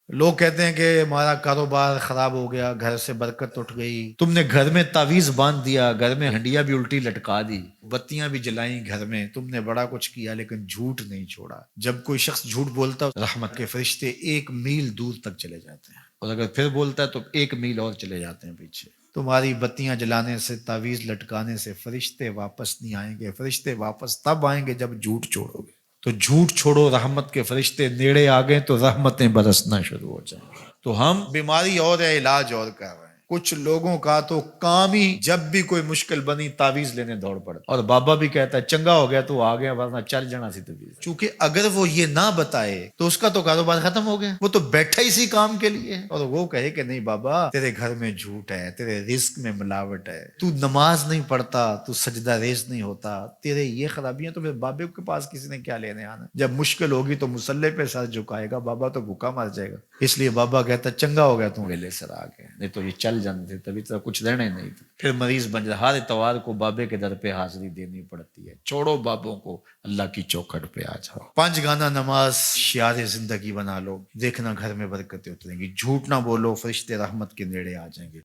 لوگ کہتے ہیں کہ ہمارا کاروبار خراب ہو گیا، گھر سے برکت اٹھ گئی، تم نے گھر میں تعویذ باندھ دیا، گھر میں ہنڈیاں بھی الٹی لٹکا دی، بتیاں بھی جلائیں گھر میں، تم نے بڑا کچھ کیا لیکن جھوٹ نہیں چھوڑا۔ جب کوئی شخص جھوٹ بولتا رحمت کے فرشتے 1 میل دور تک چلے جاتے ہیں، اور اگر پھر بولتا ہے تو 1 میل اور چلے جاتے ہیں پیچھے۔ تمہاری بتیاں جلانے سے، تعویذ لٹکانے سے فرشتے واپس نہیں آئیں گے، فرشتے واپس تب آئیں گے جب جھوٹ چھوڑو گے۔ تو جھوٹ چھوڑو، رحمت کے فرشتے نیڑے آ گئے تو رحمتیں برسنا شروع ہو جائیں گی۔ تو ہم بیماری اور ہے، علاج اور کر رہے ہیں۔ کچھ لوگوں کا تو کام ہی جب بھی کوئی مشکل بنی تعویذ لینے دوڑ پڑتا، اور بابا بھی کہتا ہے چنگا ہو گیا تو آ گیا، ورنہ چل جانا سی تعویذ۔ چونکہ اگر وہ یہ نہ بتائے تو اس کا تو کاروبار ختم ہو گیا، وہ تو بیٹھا اسی کام کے لیے ہے۔ اور وہ کہے کہ نہیں بابا، تیرے گھر میں جھوٹ ہے، تیرے رزق میں ملاوٹ ہے، تو نماز نہیں پڑھتا، تو سجدہ ریز نہیں ہوتا، تیرے یہ خرابیاں، تو پھر بابے کے پاس کسی نے کیا لینے آنا؟ جب مشکل ہوگی تو مسلح پہ سر جھکائے گا، بابا تو بھوکا مر جائے گا۔ اس لیے بابا کہتا چنگا ہو گیا تم ویلے سر آ گئے، نہیں تو یہ چل جانے تھے، تبھی تو کچھ لینا ہی نہیں تھا۔ پھر مریض بن جائے، ہر اتوار کو بابے کے در پہ حاضری دینی پڑتی ہے۔ چھوڑو بابوں کو، اللہ کی چوکھٹ پہ آ جاؤ۔ 5 گانا نماز شعار زندگی بنا لو، دیکھنا گھر میں برکتیں اتریں گی۔ جھوٹ نہ بولو، فرشتے رحمت کے نیڑے آ جائیں گے۔